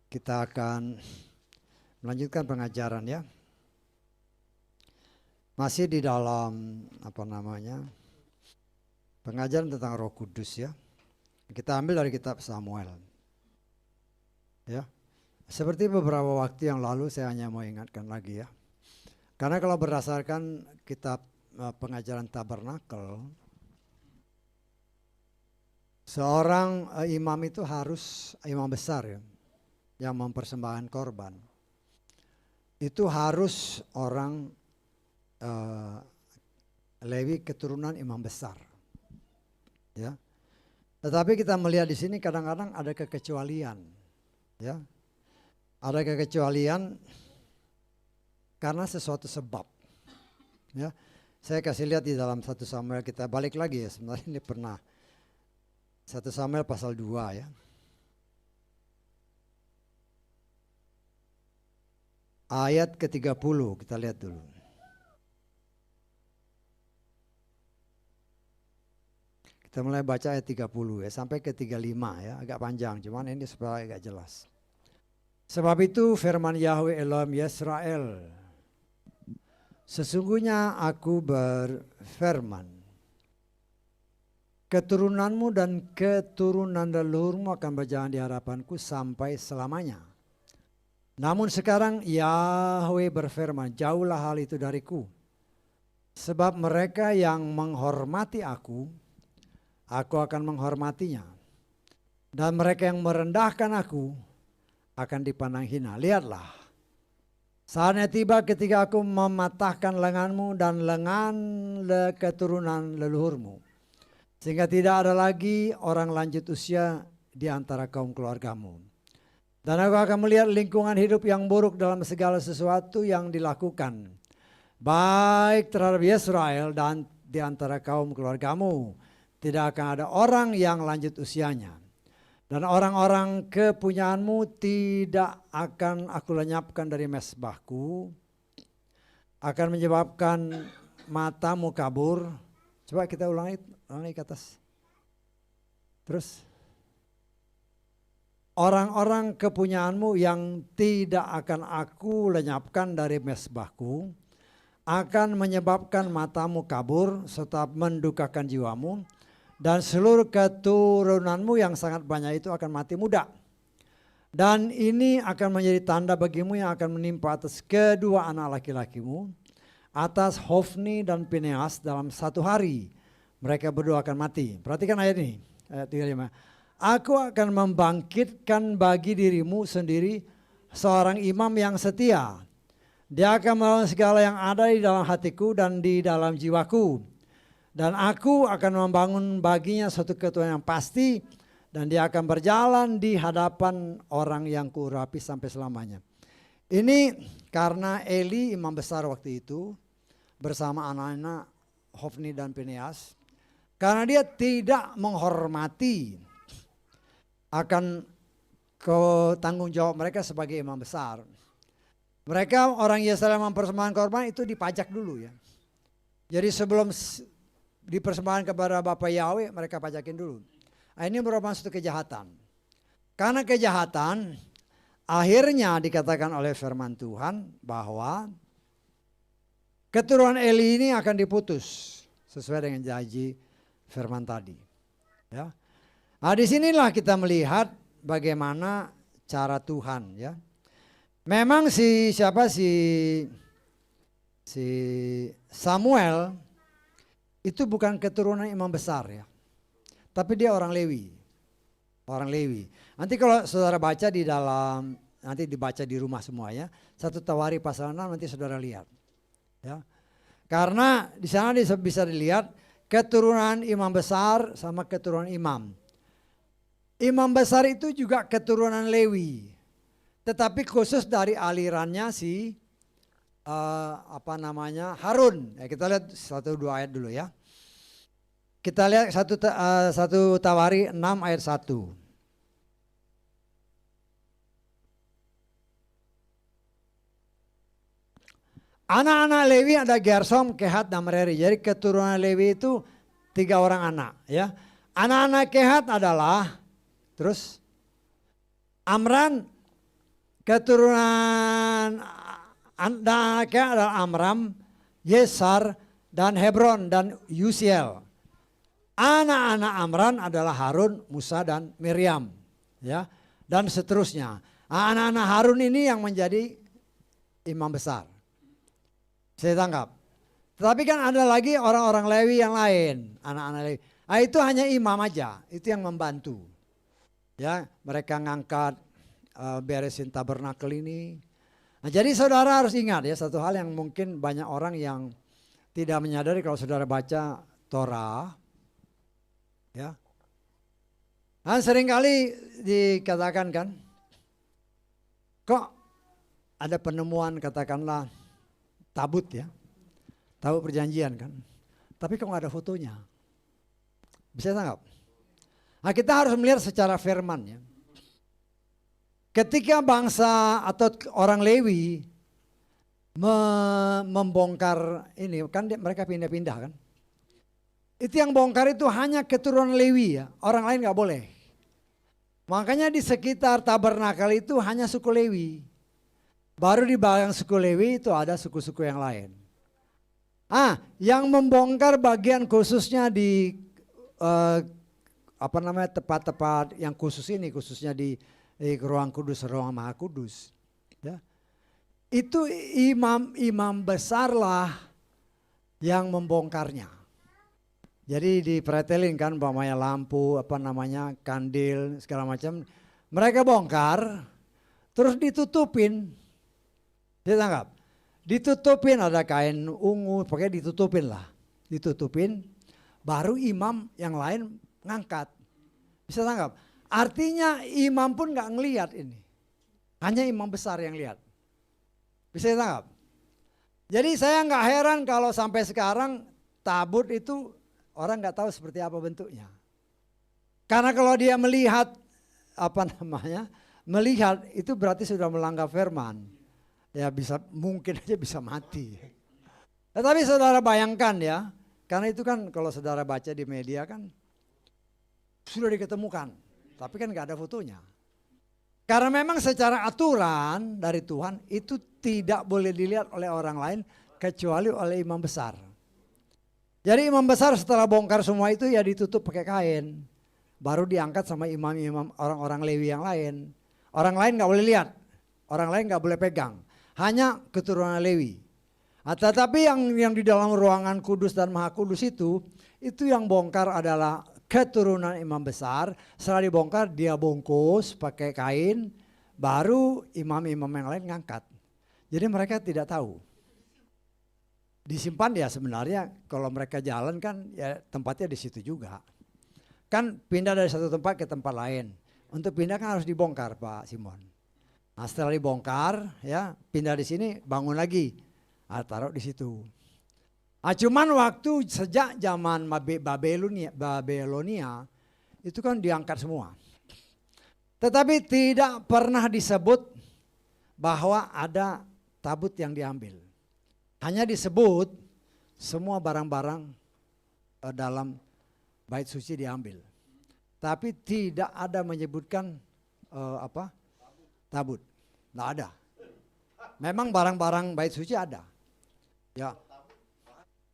Kita akan melanjutkan pengajaran ya. Masih di dalam pengajaran tentang Roh Kudus ya. Kita ambil dari kitab Samuel. Ya. Seperti beberapa waktu yang lalu saya hanya mau ingatkan lagi ya. Karena kalau berdasarkan kitab pengajaran tabernakel, seorang imam itu harus imam besar ya, yang mempersembahkan korban. Itu harus orang Lewi keturunan imam besar. Ya. Tetapi kita melihat di sini kadang-kadang ada kekecualian. Ya. Ada kekecualian karena sesuatu sebab. Ya. Saya kasih lihat di dalam 1 Samuel, kita balik lagi ya, sebenarnya ini pernah 1 Samuel pasal 2 ya. Ayat ke-30 kita lihat dulu. Kita mulai baca ayat 30 ya sampai ke 35 ya, agak panjang cuman ini supaya agak jelas. Sebab itu firman Yahweh Elohim Yisrael, sesungguhnya aku berfirman, keturunanmu dan keturunan leluhurmu akan berjalan di hadapanku sampai selamanya. Namun sekarang Yahweh berfirman, jauhlah hal itu dariku. Sebab mereka yang menghormati aku akan menghormatinya. Dan mereka yang merendahkan aku akan dipandang hina. Lihatlah, saatnya tiba ketika aku mematahkan lenganmu dan lengan keturunan leluhurmu. Sehingga tidak ada lagi orang lanjut usia di antara kaum keluargamu. Dan aku akan melihat lingkungan hidup yang buruk dalam segala sesuatu yang dilakukan, baik terhadap Israel dan di antara kaum keluargamu. Tidak akan ada orang yang lanjut usianya. Dan orang-orang kepunyaanmu tidak akan aku lenyapkan dari mezbahku. Akan menyebabkan matamu kabur. Coba kita ulangi ke atas. Terus. Orang-orang kepunyaanmu yang tidak akan aku lenyapkan dari mezbahku akan menyebabkan matamu kabur serta mendukakan jiwamu, dan seluruh keturunanmu yang sangat banyak itu akan mati muda. Dan ini akan menjadi tanda bagimu yang akan menimpa atas kedua anak laki-lakimu, atas Hofni dan Pineas dalam 1 hari. Mereka berdua akan mati. Perhatikan ayat ini, ayat 35. Aku akan membangkitkan bagi dirimu sendiri seorang imam yang setia. Dia akan melawan segala yang ada di dalam hatiku dan di dalam jiwaku. Dan aku akan membangun baginya suatu ketuhanan yang pasti. Dan dia akan berjalan di hadapan orang yang kuurapi sampai selamanya. Ini karena Eli imam besar waktu itu bersama anak-anak Hofni dan Pineas. Karena dia tidak menghormati akan tanggung jawab mereka sebagai imam besar. Mereka orang Israel mempersembahkan korban itu dipajak dulu ya. Jadi sebelum dipersembahkan kepada Bapa Yahweh, mereka pajakin dulu. Nah, ini merupakan suatu kejahatan. Karena kejahatan, akhirnya dikatakan oleh firman Tuhan bahwa keturunan Eli ini akan diputus sesuai dengan janji firman tadi. Ya. Nah, disinilah kita melihat bagaimana cara Tuhan ya. Memang si Samuel itu bukan keturunan imam besar ya. Tapi dia orang Lewi. Orang Lewi. Nanti kalau saudara baca di dalam, nanti dibaca di rumah semuanya, 1 Tawari pasal 6 nanti saudara lihat. Ya. Karena di sana bisa dilihat keturunan imam besar sama keturunan imam. Imam besar itu juga keturunan Lewi. Tetapi khusus dari alirannya Harun. Ya, kita lihat 1-2 ayat dulu ya. Kita lihat 1 Tawari 6 ayat 1. Anak-anak Lewi ada Gersom, Kehat, dan Merari. Jadi keturunan Lewi itu 3 orang anak ya. Anak-anak Kehat adalah terus Amran, keturunan anaknya adalah Amram, Yesar, dan Hebron, dan Uziel. Anak-anak Amram adalah Harun, Musa, dan Miriam. Ya, dan seterusnya. Anak-anak Harun ini yang menjadi imam besar. Saya tangkap. Tetapi kan ada lagi orang-orang Lewi yang lain, anak-anak Lewi. Nah, itu hanya imam aja, itu yang membantu. Ya, mereka ngangkat beresin tabernakel ini. Nah, jadi saudara harus ingat ya, satu hal yang mungkin banyak orang yang tidak menyadari kalau saudara baca Torah, ya. Nah, seringkali dikatakan kan, kok ada penemuan katakanlah tabut ya, tabut perjanjian kan, tapi kok nggak ada fotonya. Bisa tangkap? Nah, kita harus melihat secara firman ya. Ketika bangsa atau orang Lewi membongkar ini, kan mereka pindah-pindah kan. Itu yang bongkar itu hanya keturunan Lewi ya, orang lain nggak boleh. Makanya di sekitar tabernakel itu hanya suku Lewi. Baru di belakang suku Lewi itu ada suku-suku yang lain. Yang membongkar bagian khususnya di tempat-tempat yang khusus ini, khususnya di ruang kudus, ruang maha kudus. Ya. Itu imam besar lah yang membongkarnya. Jadi dipretelin kan umpamanya lampu, kandil, segala macam. Mereka bongkar, terus ditutupin. Dia tangkap? Ditutupin, ada kain ungu, pokoknya ditutupin lah. Ditutupin, baru imam yang lain ngangkat. Bisa tangkap? Artinya imam pun nggak ngelihat ini. Hanya imam besar yang lihat. Bisa tangkap? Jadi saya nggak heran kalau sampai sekarang tabut itu orang nggak tahu seperti apa bentuknya. Karena kalau dia melihat melihat itu berarti sudah melanggar firman. Ya mungkin aja bisa mati. Tetapi saudara bayangkan ya, karena itu kan kalau saudara baca di media kan sudah diketemukan, tapi kan nggak ada fotonya. Karena memang secara aturan dari Tuhan itu tidak boleh dilihat oleh orang lain kecuali oleh imam besar. Jadi imam besar setelah bongkar semua itu ya ditutup pakai kain. Baru diangkat sama imam-imam orang-orang Lewi yang lain. Orang lain nggak boleh lihat, orang lain nggak boleh pegang. Hanya keturunan Lewi. Tetapi yang di dalam ruangan kudus dan maha kudus itu yang bongkar adalah keturunan imam besar. Setelah dibongkar dia bungkus pakai kain, baru imam-imam yang lain ngangkat. Jadi mereka tidak tahu. Disimpan ya sebenarnya kalau mereka jalan kan ya tempatnya di situ juga. Kan pindah dari satu tempat ke tempat lain. Untuk pindah kan harus dibongkar Pak Simon. Nah setelah dibongkar ya pindah di sini bangun lagi. Taruh di situ. Cuman waktu sejak zaman Babelonia itu kan diangkat semua. Tetapi tidak pernah disebut bahwa ada tabut yang diambil. Hanya disebut semua barang-barang dalam bait suci diambil. Tapi tidak ada menyebutkan tabut. Tidak ada. Memang barang-barang bait suci ada. Ya.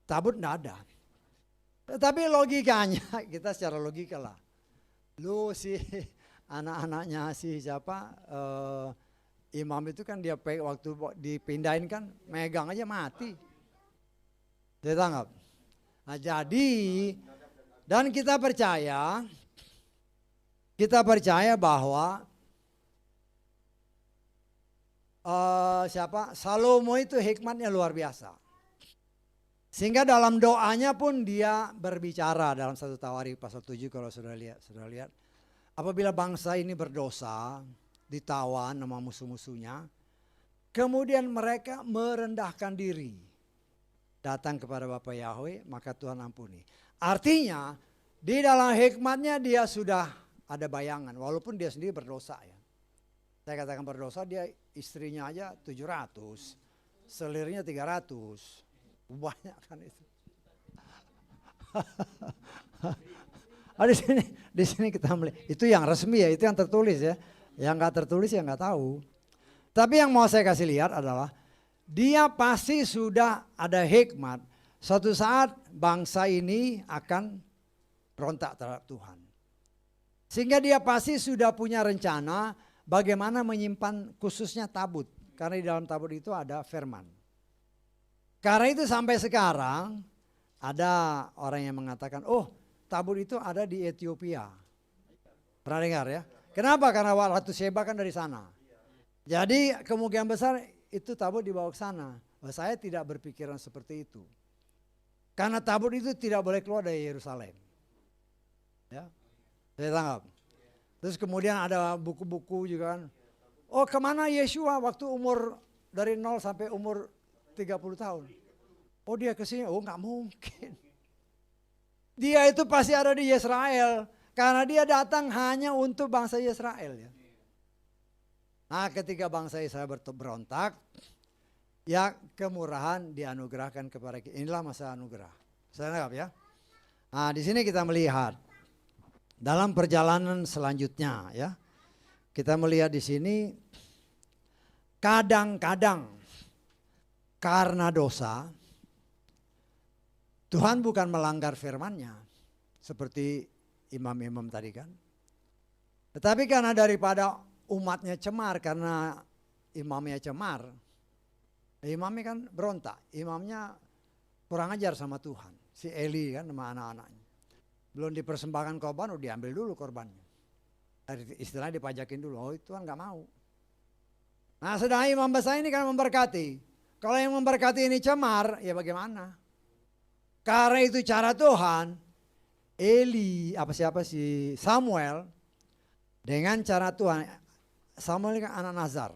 Tabut tidak ada. Tetapi logikanya, kita secara logika lah. Lu sih anak-anaknya si siapa imam itu kan dia waktu dipindahin kan megang aja mati. Dia tanggap. Nah jadi dan kita percaya bahwa Salomo itu hikmatnya luar biasa. Sehingga dalam doanya pun dia berbicara dalam 1 Tawarikh pasal 7 kalau sudah lihat. Apabila bangsa ini berdosa, ditawan sama musuh-musuhnya, kemudian mereka merendahkan diri, datang kepada Bapa Yahweh, maka Tuhan ampuni. Artinya di dalam hikmatnya dia sudah ada bayangan, walaupun dia sendiri berdosa ya. Saya katakan berdosa, dia istrinya aja 700, selirnya 300. Banyak kan itu. Di sini kita melihat itu yang resmi ya, itu yang tertulis ya. Yang nggak tertulis ya nggak tahu. Tapi yang mau saya kasih lihat adalah dia pasti sudah ada hikmat. Suatu saat bangsa ini akan berontak terhadap Tuhan. Sehingga dia pasti sudah punya rencana bagaimana menyimpan khususnya tabut. Karena di dalam tabut itu ada firman. Karena itu sampai sekarang ada orang yang mengatakan, oh tabut itu ada di Ethiopia. Pernah dengar ya? Kenapa? Karena Ratu Sheba kan dari sana. Jadi kemungkinan besar itu tabut dibawa ke sana. Saya tidak berpikiran seperti itu. Karena tabut itu tidak boleh keluar dari Yerusalem. Ya, saya tangkap. Terus kemudian ada buku-buku juga kan. Oh kemana Yeshua waktu umur dari 0 sampai umur 30 tahun. Oh dia kesini, oh nggak mungkin. Dia itu pasti ada di Israel. Karena dia datang hanya untuk bangsa Israel ya. Nah ketika bangsa Israel berontak, ya kemurahan dianugerahkan kepada kita. Inilah masa anugerah. Saya anggap ya. Nah di sini kita melihat dalam perjalanan selanjutnya ya. Kita melihat di sini kadang-kadang karena dosa Tuhan bukan melanggar firman-Nya seperti imam-imam tadi kan. Tetapi karena daripada umatnya cemar karena imamnya cemar, imamnya kan berontak, imamnya kurang ajar sama Tuhan. Si Eli kan sama anak-anaknya. Belum dipersembahkan korban, udah diambil dulu korbannya. Istilahnya dipajakin dulu, oh Tuhan gak mau. Nah sedang imam besar ini kan memberkati. Kalau yang memberkati ini cemar, ya bagaimana? Karena itu cara Tuhan, Eli, si Samuel, dengan cara Tuhan, Samuel ini kan anak Nazar.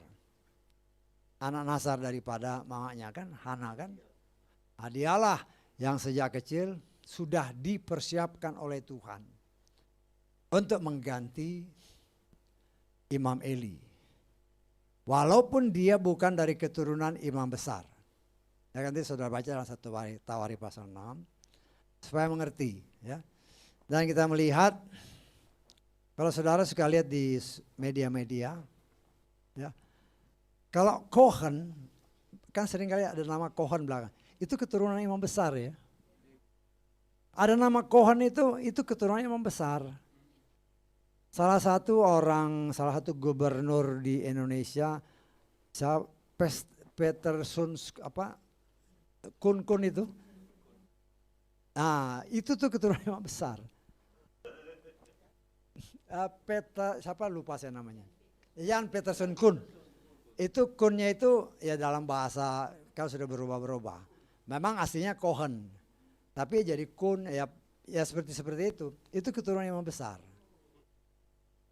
Anak Nazar daripada mamanya kan, Hana kan. Nah, dialah yang sejak kecil sudah dipersiapkan oleh Tuhan untuk mengganti Imam Eli. Walaupun dia bukan dari keturunan imam besar. Ya nanti saudara baca dalam 1 Tawari pasal 6 supaya mengerti ya. Dan kita melihat kalau saudara suka lihat di media-media ya. Kalau Cohen kan seringkali ada nama Cohen belakang. Itu keturunan imam besar ya. Ada nama Cohen itu keturunan imam besar. Salah satu gubernur di Indonesia, Peterson Kun itu. Nah, itu tuh keturunan imam besar. Siapa lupa saya namanya. Jan Peterson Kun. Itu Kunnya itu ya dalam bahasa kalau sudah berubah-berubah. Memang aslinya Cohen. Tapi jadi Kun ya seperti itu. Itu keturunan imam besar.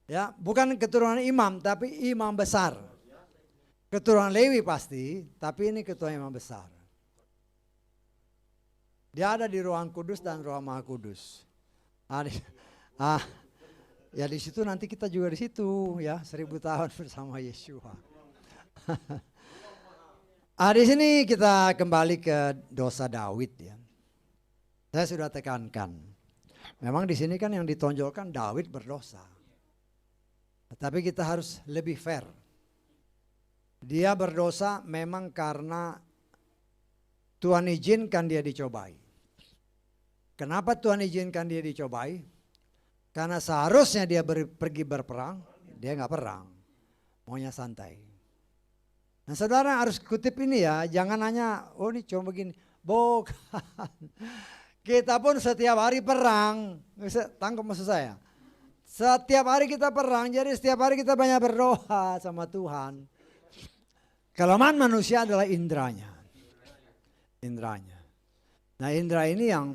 Ya, bukan keturunan imam tapi imam besar. Keturunan Lewi pasti, tapi ini keturunan imam besar. Dia ada di ruang kudus dan ruang maha kudus. Ya di situ nanti kita juga di situ ya 1000 tahun bersama Yeshua. Di sini kita kembali ke dosa Daud ya. Saya sudah tekankan. Memang di sini kan yang ditonjolkan Daud berdosa. Tapi kita harus lebih fair. Dia berdosa memang karena Tuhan izinkan dia dicobai. Kenapa Tuhan izinkan dia dicobai? Karena seharusnya dia pergi berperang, dia nggak perang, maunya santai. Nah saudara harus kutip ini ya, jangan hanya oh ini cuma begini, bukan. Kita pun setiap hari perang, tangkap maksud saya. Setiap hari kita perang, jadi setiap hari kita banyak berdoa sama Tuhan. Kelemahan manusia adalah indranya. Indranya. Nah indra ini yang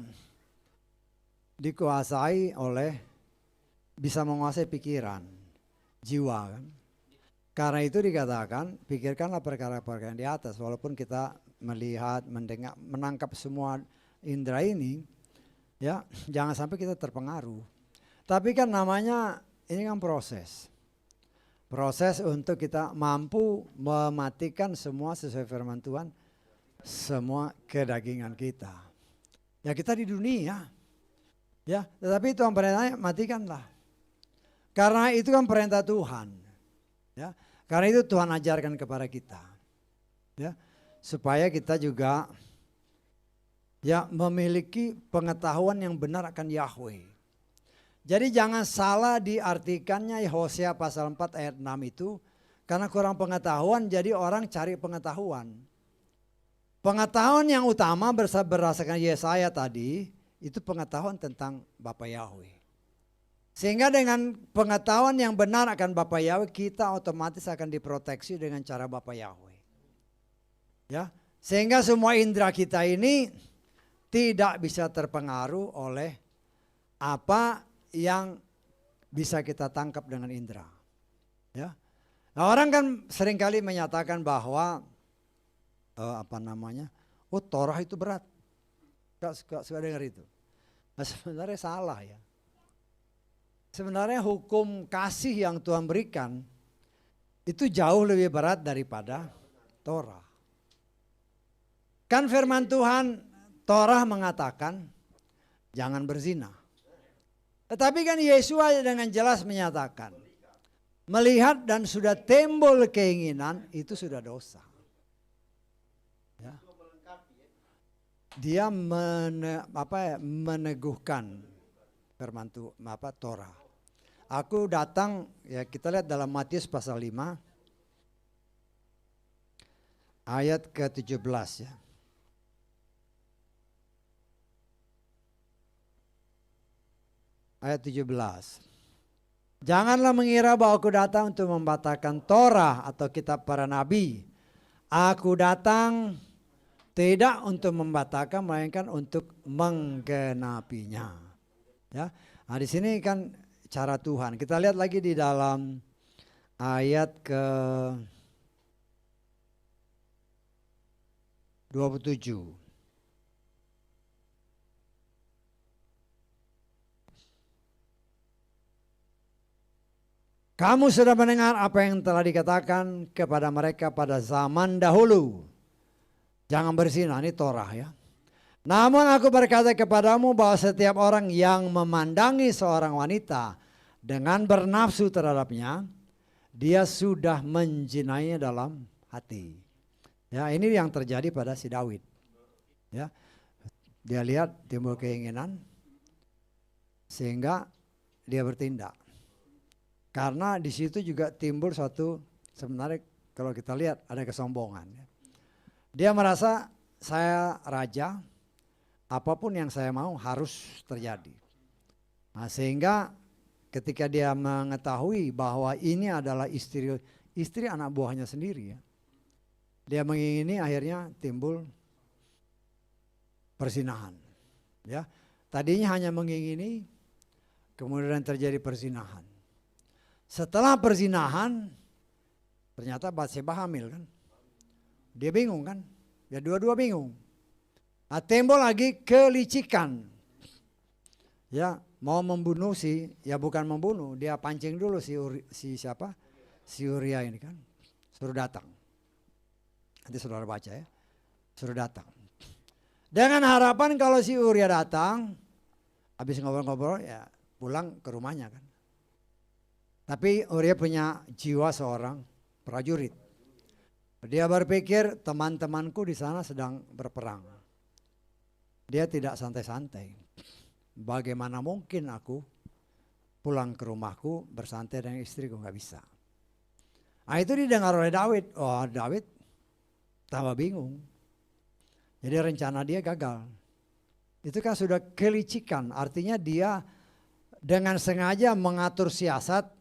dikuasai oleh, bisa menguasai pikiran, jiwa kan. Karena itu dikatakan, pikirkanlah perkara-perkara yang di atas. Walaupun kita melihat, mendengar, menangkap semua indra ini, ya jangan sampai kita terpengaruh. Tapi kan namanya ini kan proses. Proses untuk kita mampu mematikan semua sesuai firman Tuhan. Semua kedagingan kita. Ya kita di dunia. Ya, tetapi Tuhan perintahnya matikanlah. Karena itu kan perintah Tuhan. Ya, Karena itu Tuhan ajarkan kepada kita. Ya, supaya kita juga ya memiliki pengetahuan yang benar akan Yahweh. Jadi jangan salah diartikannya Hosea pasal 4 ayat 6 itu. Karena kurang pengetahuan jadi orang cari pengetahuan. Pengetahuan yang utama berdasarkan Yesaya tadi itu pengetahuan tentang Bapa Yahweh. Sehingga dengan pengetahuan yang benar akan Bapa Yahweh kita otomatis akan diproteksi dengan cara Bapa Yahweh. Ya, sehingga semua indera kita ini tidak bisa terpengaruh oleh apa yang bisa kita tangkap dengan indera. Ya. Nah, orang kan seringkali menyatakan bahwa Torah itu berat. Gak suka dengar itu. Nah, sebenarnya salah ya. Sebenarnya hukum kasih yang Tuhan berikan itu jauh lebih berat daripada Torah. Kan firman Tuhan, Torah mengatakan jangan berzina. Tetapi kan Yesus dengan jelas menyatakan melihat dan sudah timbul keinginan itu sudah dosa. Ya. Dia meneguhkan firman Torah. Aku datang, ya kita lihat dalam Matius pasal 5 ayat ke-17 ya. Ayat 17. Janganlah mengira bahwa aku datang untuk membatalkan Torah atau kitab para nabi. Aku datang tidak untuk membatalkan melainkan untuk menggenapinya. Ya. Nah, di sini kan cara Tuhan. Kita lihat lagi di dalam ayat ke 27. Kamu sudah mendengar apa yang telah dikatakan kepada mereka pada zaman dahulu. Jangan berzina, ini Torah ya. Namun aku berkata kepadamu bahwa setiap orang yang memandangi seorang wanita dengan bernafsu terhadapnya, dia sudah menjinainya dalam hati. Ya, ini yang terjadi pada si Daud. Ya, dia lihat timbul keinginan sehingga dia bertindak. Karena di situ juga timbul suatu, sebenarnya kalau kita lihat ada kesombongan. Dia merasa saya raja, apapun yang saya mau harus terjadi. Nah, sehingga ketika dia mengetahui bahwa ini adalah istri anak buahnya sendiri ya, dia mengingini, akhirnya timbul perzinahan. Ya, tadinya hanya mengingini, kemudian terjadi perzinahan. Setelah perzinahan, ternyata Batseba hamil kan. Dia bingung kan. Ya dua-dua bingung. Nah, timbul lagi kelicikan. Ya mau membunuh ya bukan membunuh. Dia pancing dulu si Uria ini kan. Suruh datang. Nanti saudara baca ya. Suruh datang. Dengan harapan kalau si Uria datang, habis ngobrol-ngobrol ya pulang ke rumahnya kan. Tapi Uria punya jiwa seorang prajurit. Dia berpikir teman-temanku di sana sedang berperang. Dia tidak santai-santai. Bagaimana mungkin aku pulang ke rumahku bersantai dengan istriku, nggak bisa. Nah, itu didengar oleh Daud. Oh, Daud tambah bingung. Jadi rencana dia gagal. Itu kan sudah kelicikan. Artinya dia dengan sengaja mengatur siasat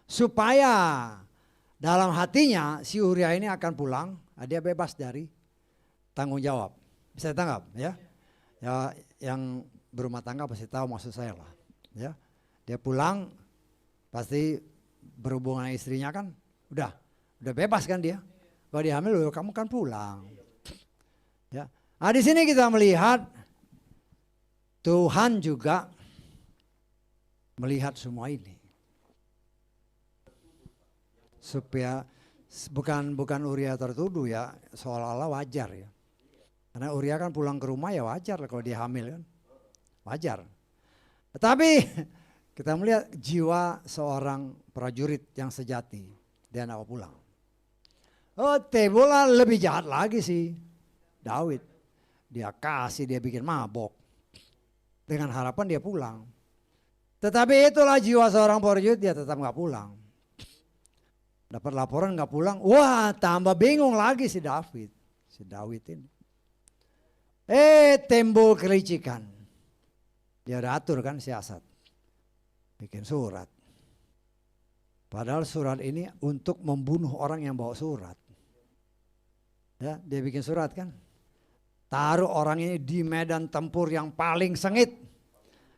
supaya dalam hatinya si Uria ini akan pulang, dia bebas dari tanggung jawab. Bisa ditangkap ya? Ya, yang berumah tangga pasti tahu maksud saya lah. Ya, dia pulang pasti berhubungan istrinya kan, udah bebas kan dia. Kalau dia hamil, kamu kan pulang. Ya, nah di sini kita melihat Tuhan juga melihat semua ini. Supaya bukan Uria tertuduh ya, seolah-olah wajar ya. Karena Uria kan pulang ke rumah ya wajar lah kalau dia hamil kan. Wajar. Tetapi kita melihat jiwa seorang prajurit yang sejati, dia tidak mau pulang. Oh, Tebola lebih jahat lagi sih Daud. Dia kasih, dia bikin mabok. Dengan harapan dia pulang. Tetapi itulah jiwa seorang prajurit, dia tetap nggak pulang. Dapat laporan nggak pulang, wah tambah bingung lagi si David. Si Daud ini. Timbul kelicikan. Dia udah atur kan siasat. Bikin surat. Padahal surat ini untuk membunuh orang yang bawa surat. Ya, dia bikin surat kan. Taruh orang ini di medan tempur yang paling sengit.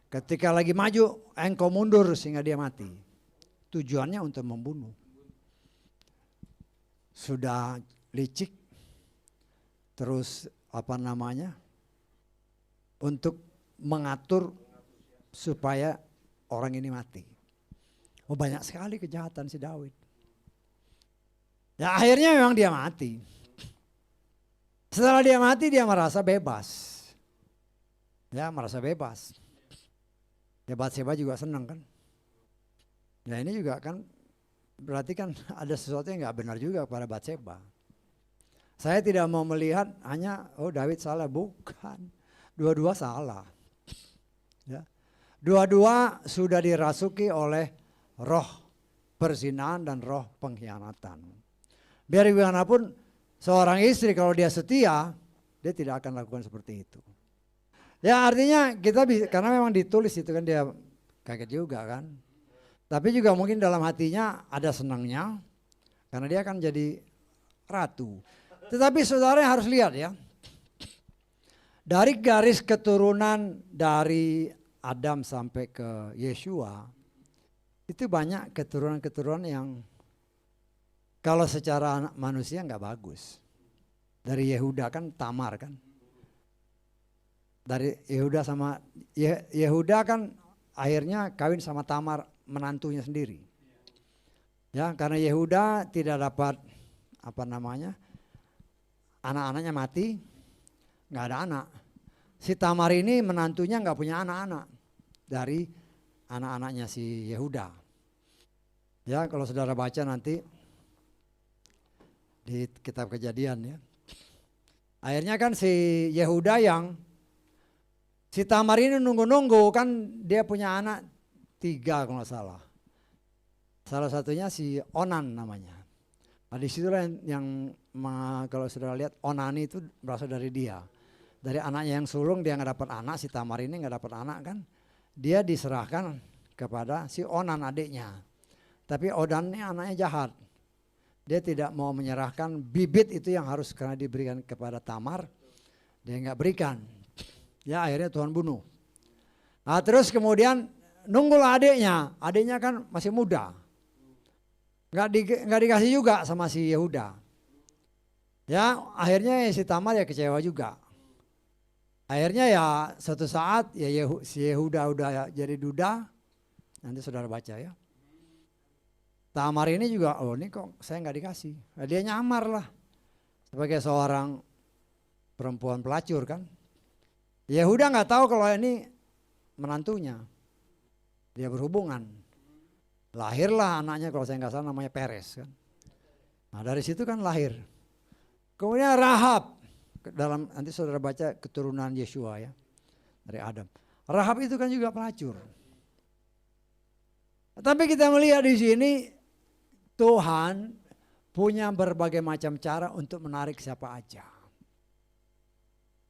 Ketika lagi maju, engkau mundur sehingga dia mati. Tujuannya untuk membunuh. Sudah licik. Terus apa namanya? Untuk mengatur supaya orang ini mati. Oh, banyak sekali kejahatan si Daud. Ya akhirnya memang dia mati. Setelah dia mati dia merasa bebas. Ya merasa bebas. Ya Batseba juga senang kan. Ya ini juga kan berarti kan ada sesuatu yang nggak benar juga pada Batseba. Saya tidak mau melihat hanya Daud salah, bukan. Dua-dua salah. Ya. Dua-dua sudah dirasuki oleh roh perzinahan dan roh pengkhianatan. Biar bagaimanapun seorang istri kalau dia setia, dia tidak akan lakukan seperti itu. Ya artinya kita bisa, karena memang ditulis itu kan dia kaget juga kan. Tapi juga mungkin dalam hatinya ada senangnya, karena dia akan jadi ratu. Tetapi saudara harus lihat ya, dari garis keturunan dari Adam sampai ke Yeshua, itu banyak keturunan-keturunan yang kalau secara manusia nggak bagus. Dari Yehuda kan Tamar kan. Dari Yehuda sama Yehuda kan akhirnya kawin sama Tamar menantunya sendiri. Ya, karena Yehuda tidak dapat apa namanya? Anak-anaknya mati, nggak ada anak. Si Tamar ini menantunya nggak punya anak-anak dari anak-anaknya si Yehuda. Ya, kalau saudara baca nanti di kitab Kejadian ya. Akhirnya kan si Yehuda yang si Tamar ini nunggu-nunggu kan dia punya anak 3 kalau nggak salah. Salah satunya si Onan namanya. Nah, disitulah yang kalau saudara lihat Onani itu berasal dari dia. Dari anaknya yang sulung dia nggak dapat anak, si Tamar ini nggak dapat anak kan. Dia diserahkan kepada si Onan adiknya. Tapi Onan ini anaknya jahat. Dia tidak mau menyerahkan bibit itu yang harus karena diberikan kepada Tamar. Dia nggak berikan. Ya akhirnya Tuhan bunuh. Nah terus kemudian nunggulah adiknya. Adiknya kan masih muda. Nggak dikasih juga sama si Yehuda. Ya akhirnya si Tamar ya kecewa juga. Akhirnya ya suatu saat ya si Yehuda udah jadi duda. Nanti saudara baca ya. Tamar ini juga, ini kok saya nggak dikasih. Nah, dia nyamar lah sebagai seorang perempuan pelacur kan. Yehuda nggak tahu kalau ini menantunya. Dia berhubungan. Lahirlah anaknya kalau saya nggak salah namanya Peres kan. Nah dari situ kan lahir. Kemudian Rahab. Nanti saudara baca keturunan Yeshua ya. Dari Adam. Rahab itu kan juga pelacur. Tapi kita melihat di sini Tuhan punya berbagai macam cara untuk menarik siapa aja.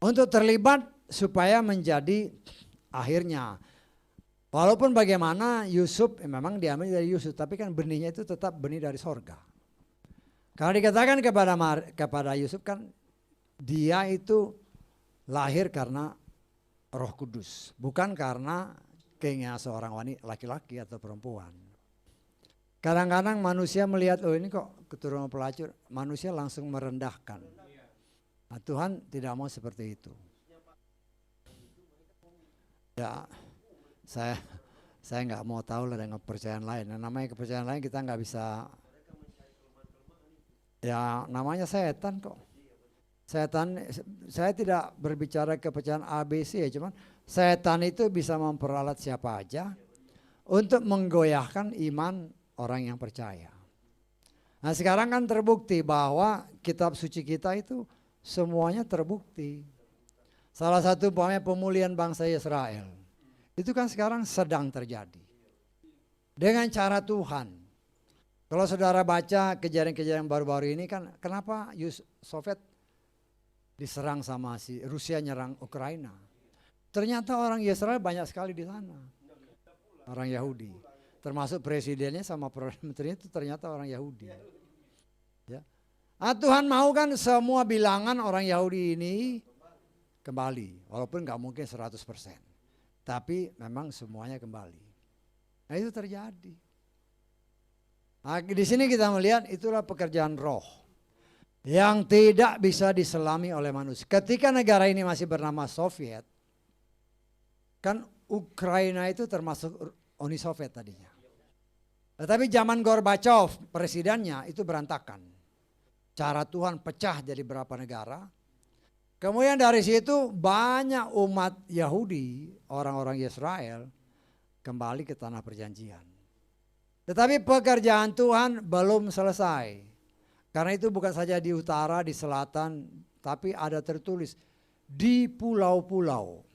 Untuk terlibat supaya menjadi akhirnya. Walaupun bagaimana Yusuf memang diambil dari Yusuf. Tapi kan benihnya itu tetap benih dari sorga. Kalau dikatakan kepada Yusuf kan dia itu lahir karena Roh Kudus. Bukan karena keinginan seorang wanita laki-laki atau perempuan. Kadang-kadang manusia melihat ini kok keturunan pelacur, manusia langsung merendahkan. Nah, Tuhan tidak mau seperti itu. Ya, saya nggak mau tahu lah dengan kepercayaan lain. Nah, namanya kepercayaan lain kita nggak bisa. Ya, namanya setan kok. Setan, saya tidak berbicara kepercayaan ABC ya, cuman setan itu bisa memperalat siapa aja untuk menggoyahkan iman orang yang percaya. Nah sekarang kan terbukti bahwa kitab suci kita itu semuanya terbukti. Salah satu pemulihan bangsa Israel. Itu kan sekarang sedang terjadi. Dengan cara Tuhan. Kalau saudara baca kejadian-kejadian baru-baru ini kan kenapa Soviet diserang sama si Rusia nyerang Ukraina. Ternyata orang Israel banyak sekali di sana. Orang Yahudi. Termasuk presidennya sama perdana menterinya itu ternyata orang Yahudi. Ya. Tuhan mau kan semua bilangan orang Yahudi ini kembali. Walaupun nggak mungkin 100%. Tapi memang semuanya kembali. Nah itu terjadi. Nah, di sini kita melihat itulah pekerjaan roh. Yang tidak bisa diselami oleh manusia. Ketika negara ini masih bernama Soviet. Kan Ukraina itu termasuk Uni Soviet tadinya. Tetapi zaman Gorbachev presidennya itu berantakan. Cara Tuhan pecah jadi berapa negara. Kemudian dari situ banyak umat Yahudi, orang-orang Israel kembali ke tanah perjanjian. Tetapi pekerjaan Tuhan belum selesai. Karena itu bukan saja di utara, di selatan, tapi ada tertulis di pulau-pulau.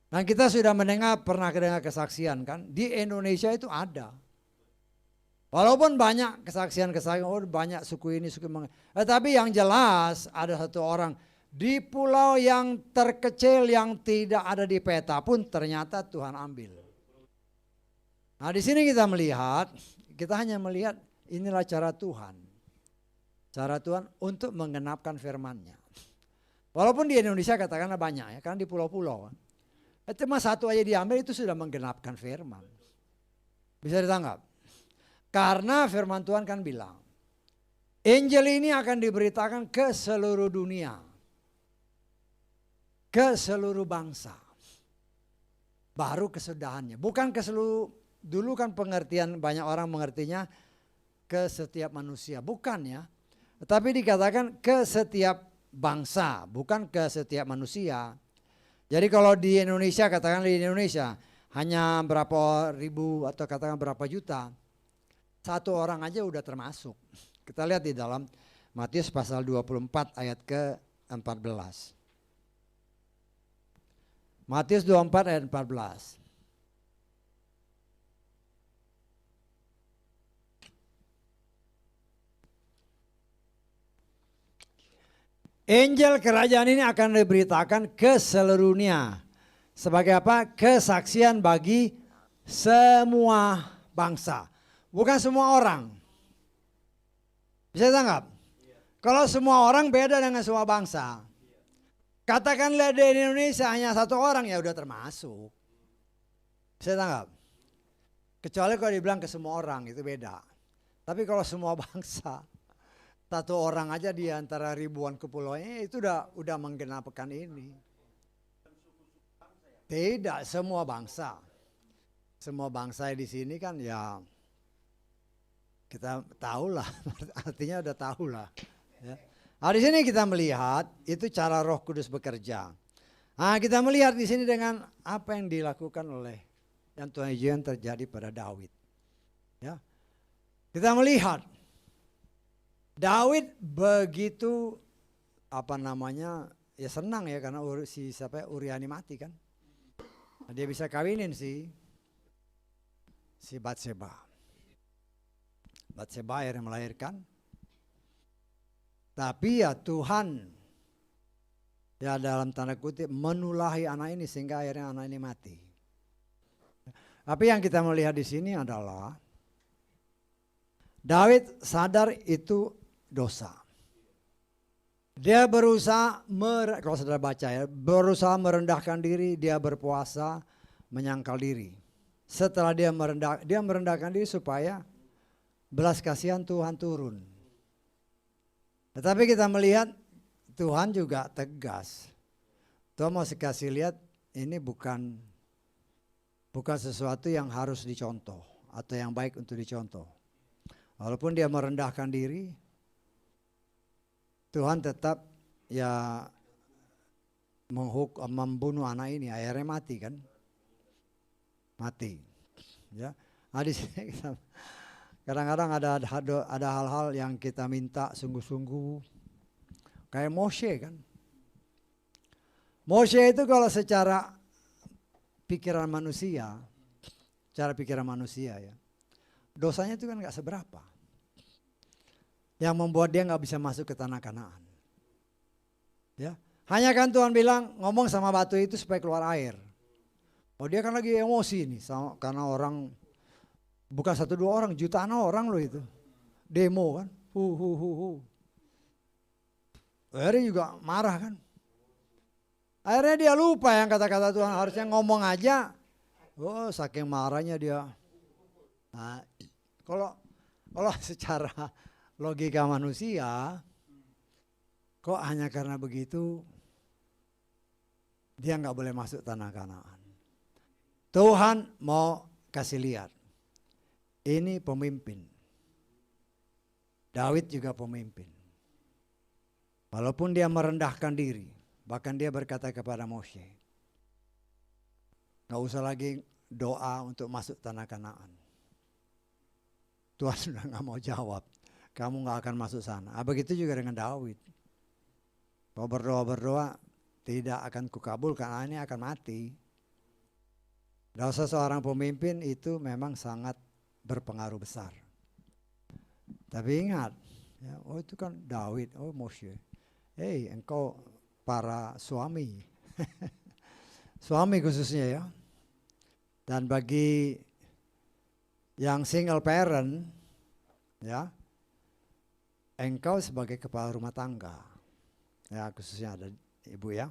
Dan kita sudah pernah mendengar kesaksian kan, di Indonesia itu ada. Walaupun banyak kesaksian-kesaksian, banyak suku ini, suku ini. Tetapi yang jelas ada satu orang di pulau yang terkecil yang tidak ada di peta pun ternyata Tuhan ambil. Nah di sini kita melihat, kita hanya melihat inilah cara Tuhan. Cara Tuhan untuk menggenapkan firman-Nya. Walaupun di Indonesia katakanlah banyak ya, karena di pulau-pulau. Cuma satu aja diambil itu sudah menggenapkan firman. Bisa ditangkap? Karena firman Tuhan kan bilang, Injil ini akan diberitakan ke seluruh dunia. Ke seluruh bangsa. Baru kesudahannya. Bukan ke seluruh, dulu kan pengertian banyak orang mengertinya ke setiap manusia. Bukan ya. Tapi dikatakan ke setiap bangsa, bukan ke setiap manusia. Jadi kalau di Indonesia, katakan di Indonesia hanya berapa ribu atau katakan berapa juta. Satu orang aja udah termasuk. Kita lihat di dalam Matius pasal 24 ayat ke-14. Matius 24 ayat 14. Injil kerajaan ini akan diberitakan ke seluruh dunia. Sebagai apa? Kesaksian bagi semua bangsa. Bukan semua orang. Bisa tangkap? Kalau semua orang beda dengan semua bangsa. Katakanlah di Indonesia hanya satu orang ya udah termasuk. Bisa tangkap? Kecuali kalau dibilang ke semua orang itu beda. Tapi kalau semua bangsa, satu orang aja di antara ribuan kepulauannya itu udah menggenapkan ini. Tidak semua bangsa. Semua bangsa di sini kan ya kita tahulah, artinya udah tahulah. Ya. Nah, di sini kita melihat itu cara Roh Kudus bekerja. Nah, kita melihat di sini dengan apa yang dilakukan oleh yang Tuhan Yesus terjadi pada Daud. Ya. Kita melihat Daud begitu ya senang ya karena Uriani mati kan. Nah, dia bisa kawinin si Batseba. Batseba yang melahirkan. Tapi ya Tuhan ya dalam tanda kutip menulahi anak ini sehingga akhirnya anak ini mati. Tapi yang kita melihat di sini adalah Daud sadar itu dosa. Dia berusaha, kalau saudara baca ya, berusaha merendahkan diri, dia berpuasa, menyangkal diri. Setelah dia merendahkan diri supaya belas kasihan Tuhan turun. Tetapi kita melihat Tuhan juga tegas. Tuhan mau kasih lihat ini bukan sesuatu yang harus dicontoh atau yang baik untuk dicontoh. Walaupun dia merendahkan diri, Tuhan tetap ya membunuh anak ini, akhirnya mati kan? Mati. Ya. Nah, di sini Kadang-kadang ada hal-hal yang kita minta sungguh-sungguh. Kayak Moshe kan. Moshe itu kalau secara pikiran manusia, cara pikiran manusia ya, dosanya itu kan gak seberapa. Yang membuat dia gak bisa masuk ke tanah Kanaan. Ya, hanya kan Tuhan bilang ngomong sama batu itu supaya keluar air. Oh dia kan lagi emosi nih, karena orang, bukan 1-2 orang, jutaan orang loh itu. Demo kan. Akhirnya juga marah kan. Akhirnya dia lupa yang kata-kata Tuhan, harusnya ngomong aja. Oh saking marahnya dia. Nah, kalau secara logika manusia, kok hanya karena begitu dia nggak boleh masuk tanah Kanaan. Tuhan mau kasih lihat, ini pemimpin. Daud juga pemimpin. Walaupun dia merendahkan diri, bahkan dia berkata kepada Moshe, gak usah lagi doa untuk masuk tanah Kanaan. Tuhan sudah gak mau jawab, kamu gak akan masuk sana. Begitu juga dengan Daud. Kalau berdoa, tidak akan kukabulkan, ini akan mati. Dosa seorang pemimpin itu memang sangat berpengaruh besar. Tapi ingat, ya, oh itu kan Daud, oh Moshe. Hei, engkau para suami, suami khususnya ya. Dan bagi yang single parent, ya, engkau sebagai kepala rumah tangga, ya khususnya ada ibu ya,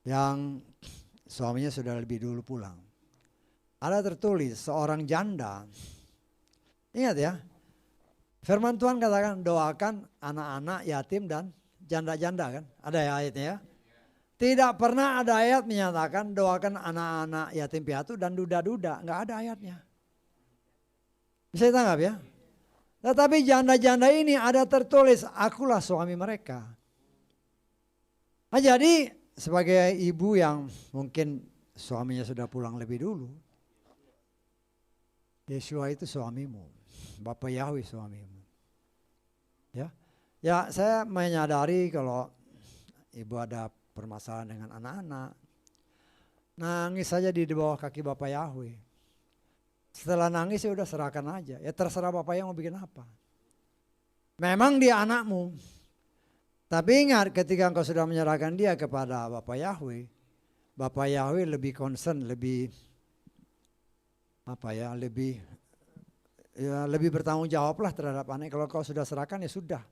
yang suaminya sudah lebih dulu pulang. Ada tertulis seorang janda, ingat ya, firman Tuhan katakan doakan anak-anak yatim dan janda-janda kan, ada ya ayatnya ya. Tidak pernah ada ayat menyatakan doakan anak-anak yatim piatu dan duda-duda, nggak ada ayatnya. Bisa ditangkap ya. Tetapi janda-janda ini ada tertulis akulah suami mereka. Nah, jadi sebagai ibu yang mungkin suaminya sudah pulang lebih dulu, Yeshua itu suamimu, Bapak Yahweh suamimu. Ya, saya menyadari kalau ibu ada permasalahan dengan anak-anak, nangis saja di bawah kaki Bapak Yahweh. Setelah nangis ya udah serahkan aja, ya terserah Bapak yang mau bikin apa. Memang dia anakmu, tapi ingat ketika engkau sudah menyerahkan dia kepada Bapak Yahweh lebih concern, lebih lebih bertanggung jawab lah terhadap anak. Kalau kau sudah serahkan ya sudah,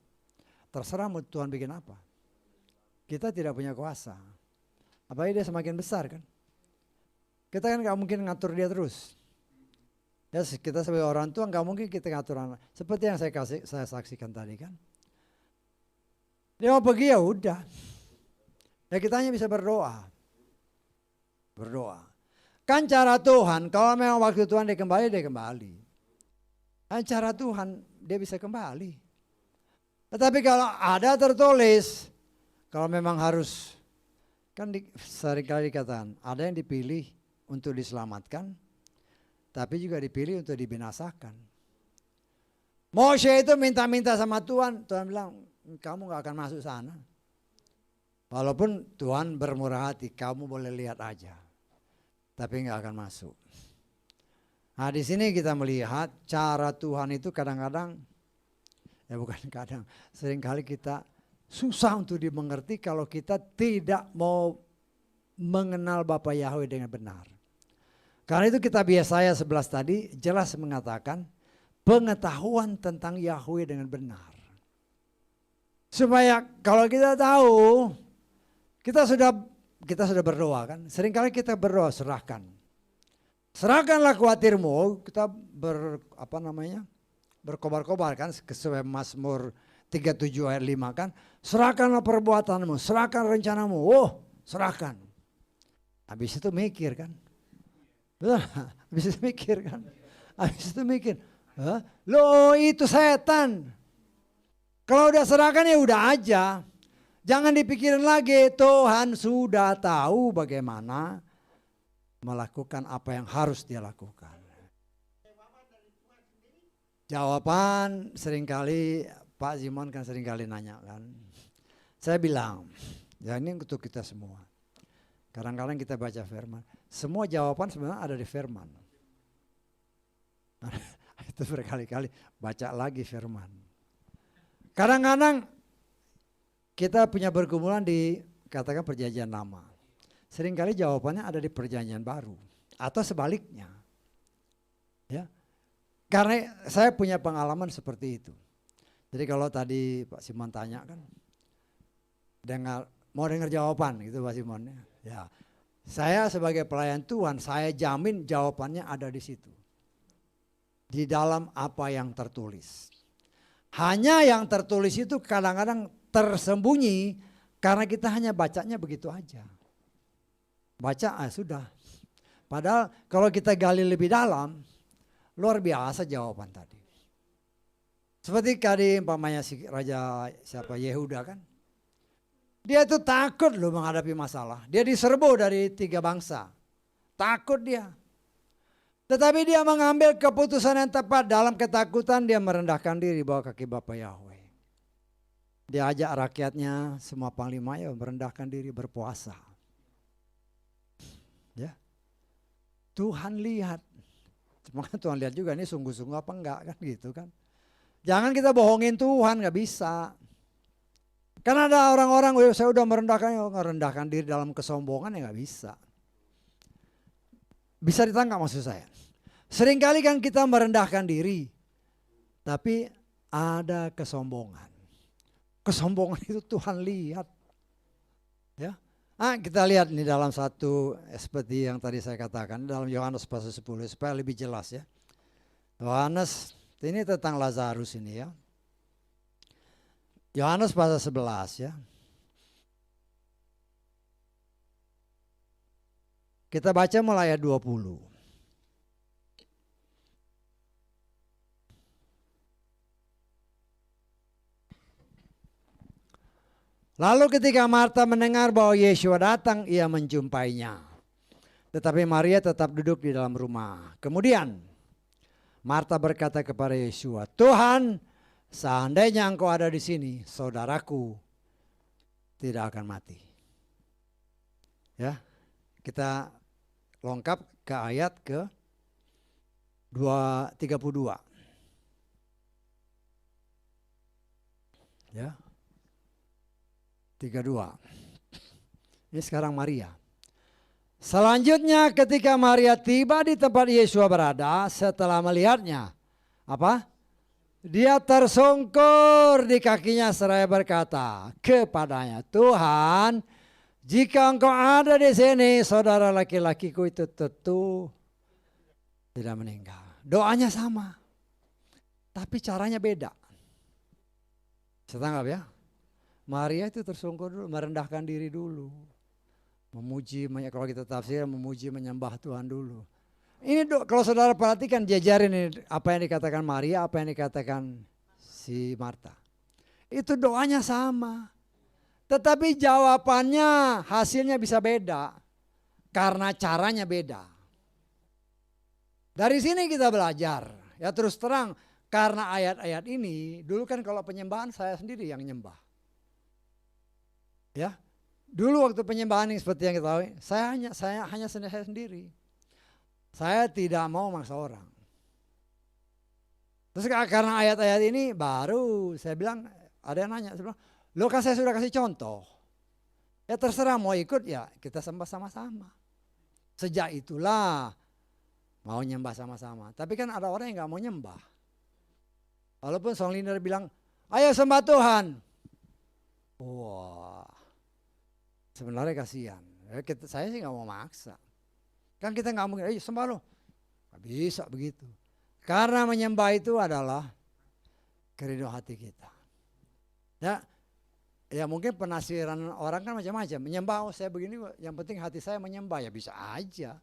terserah mau Tuhan bikin apa. Kita tidak punya kuasa. Apalagi dia semakin besar kan. Kita kan gak mungkin ngatur dia terus. Ya kita sebagai orang tua gak mungkin kita ngatur anak. Seperti yang saya saksikan tadi kan. Dia mau pergi ya udah. Ya kita hanya bisa berdoa. Kan cara Tuhan, kalau memang waktu Tuhan dia kembali. Kan cara Tuhan dia bisa kembali. Tetapi kalau ada tertulis, kalau memang harus, kan seringkali dikatakan, ada yang dipilih untuk diselamatkan, tapi juga dipilih untuk dibinasakan. Moshe itu minta-minta sama Tuhan, Tuhan bilang, kamu gak akan masuk sana. Walaupun Tuhan bermurah hati, kamu boleh lihat aja. Tapi nggak akan masuk. Nah di sini kita melihat cara Tuhan itu kadang-kadang, ya bukan kadang, seringkali kita susah untuk dimengerti kalau kita tidak mau mengenal Bapa Yahweh dengan benar. Karena itu kitab Yesaya 11 tadi jelas mengatakan pengetahuan tentang Yahweh dengan benar. Supaya kalau kita tahu, kita sudah berdoa kan. Seringkali kita berdoa serahkanlah khawatirmu. Kita berkobar-kobar kan. Sesuai Mazmur 37 ayat 5 kan. Serahkanlah perbuatanmu, serahkan rencanamu. Oh serahkan. Habis itu mikir kan. Habis itu mikir. Loh itu setan. Kalau udah serahkan ya udah aja. Jangan dipikirin lagi, Tuhan sudah tahu bagaimana melakukan apa yang harus dia lakukan. Jawaban seringkali Pak Simon kan seringkali nanya kan. Saya bilang, ya ini untuk kita semua. Kadang-kadang kita baca firman, semua jawaban sebenarnya ada di firman. Itu berkali-kali baca lagi firman. Kadang-kadang kita punya pergumulan di katakan perjanjian lama. Seringkali jawabannya ada di perjanjian baru atau sebaliknya. Ya. Karena saya punya pengalaman seperti itu. Jadi kalau tadi Pak Simon tanya kan, mau dengar jawaban gitu Pak Simon. Ya, saya sebagai pelayan Tuhan, saya jamin jawabannya ada di situ. Di dalam apa yang tertulis. Hanya yang tertulis itu kadang-kadang tersembunyi karena kita hanya bacanya begitu aja. Baca sudah. Padahal kalau kita gali lebih dalam, luar biasa jawaban tadi. Seperti tadi umpamanya si Raja siapa Yehuda kan. Dia itu takut loh menghadapi masalah. Dia diserbu dari 3 bangsa. Takut dia. Tetapi dia mengambil keputusan yang tepat. Dalam ketakutan dia merendahkan diri bawah kaki Bapa Yahweh. Dia ajak rakyatnya semua panglima ya merendahkan diri berpuasa. Ya. Tuhan lihat. Cuma kan Tuhan lihat juga ini sungguh-sungguh apa enggak kan gitu kan. Jangan kita bohongin Tuhan, nggak bisa. Karena ada orang-orang, saya udah merendahkan diri dalam kesombongan ya nggak bisa. Bisa ditangkap maksud saya. Seringkali kan kita merendahkan diri, tapi ada kesombongan. Kesombongan itu Tuhan lihat. Ya. Kita lihat nih dalam satu seperti yang tadi saya katakan dalam Yohanes pasal 10 supaya lebih jelas ya. Yohanes ini tentang Lazarus ini ya. Yohanes pasal 11 ya. Kita baca mulai ayat 20. Lalu ketika Marta mendengar bahwa Yeshua datang, ia menjumpainya. Tetapi Maria tetap duduk di dalam rumah. Kemudian Marta berkata kepada Yeshua, Tuhan, seandainya engkau ada di sini, saudaraku tidak akan mati. Ya, kita lengkap ke ayat ke 32. Ya. 32. Ini sekarang Maria. Selanjutnya ketika Maria tiba di tempat Yeshua berada, setelah melihatnya, apa? Dia tersungkur di kakinya seraya berkata kepadanya, Tuhan, jika engkau ada di sini, saudara laki-lakiku itu tentu tidak meninggal. Doanya sama, tapi caranya beda. Saya tangkap ya. Maria itu tersungkur dulu, merendahkan diri dulu. Memuji, kalau kita tafsir, memuji, menyembah Tuhan dulu. Ini kalau saudara perhatikan jajarin ini, apa yang dikatakan Maria, apa yang dikatakan si Marta. Itu doanya sama. Tetapi jawabannya, hasilnya bisa beda. Karena caranya beda. Dari sini kita belajar. Ya terus terang, karena ayat-ayat ini, dulu kan kalau penyembahan saya sendiri yang nyembah. Ya, dulu waktu penyembahan yang seperti yang kita tahu, saya hanya saya sendiri. Saya tidak mau maksa orang. Terus karena ayat-ayat ini baru saya bilang, ada yang nanya, saya bilang, loh kan saya sudah kasih contoh. Ya terserah mau ikut ya kita sembah sama-sama. Sejak itulah mau nyembah sama-sama. Tapi kan ada orang yang gak mau nyembah. Walaupun song leader bilang, ayo sembah Tuhan. Wah. Sebenarnya kasihan. Saya sih nggak mau maksa. Kan kita nggak mungkin, sembah lo. Nggak bisa begitu. Karena menyembah itu adalah keridhaan hati kita. Ya mungkin penafsiran orang kan macam-macam. Menyembah, saya begini, yang penting hati saya menyembah. Ya bisa aja.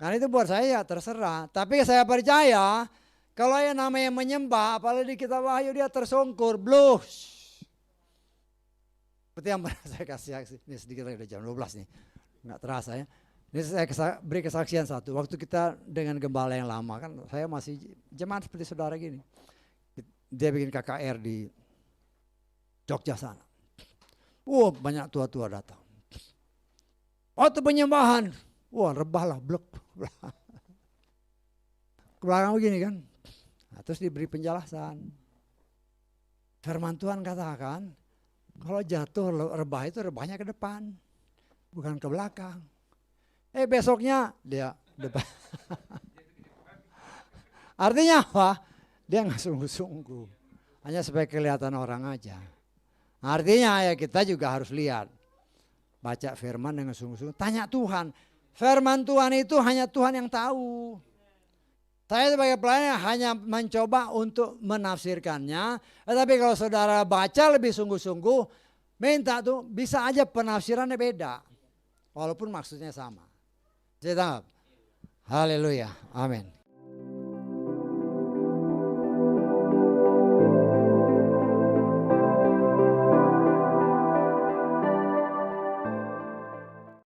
Karena itu buat saya ya terserah. Tapi saya percaya, kalau yang namanya menyembah, apalagi di kitab Wahyu dia tersungkur, blues. Seperti yang saya kasih ini sedikit lagi udah jam 12 nih. Enggak terasa ya. Ini saya beri kesaksian satu. Waktu kita dengan gembala yang lama kan, saya masih jemaat seperti saudara gini. Dia bikin KKR di Jogja sana. Banyak tua-tua datang. Waktu penyembahan, rebahlah, blok. Ke belakang begini kan. Nah, terus diberi penjelasan. Firman Tuhan katakan, kalau jatuh rebah itu rebahnya ke depan, bukan ke belakang. Besoknya dia depan. Artinya apa? Dia nggak sungguh-sungguh. Hanya supaya kelihatan orang aja. Artinya ya kita juga harus lihat. Baca firman dengan sungguh-sungguh. Tanya Tuhan. Firman Tuhan itu hanya Tuhan yang tahu. Saya sebagai pelayan hanya mencoba untuk menafsirkannya. Tetapi kalau saudara baca lebih sungguh-sungguh, minta tuh bisa aja penafsirannya beda. Walaupun maksudnya sama. Saya tangkap. Haleluya. Amin.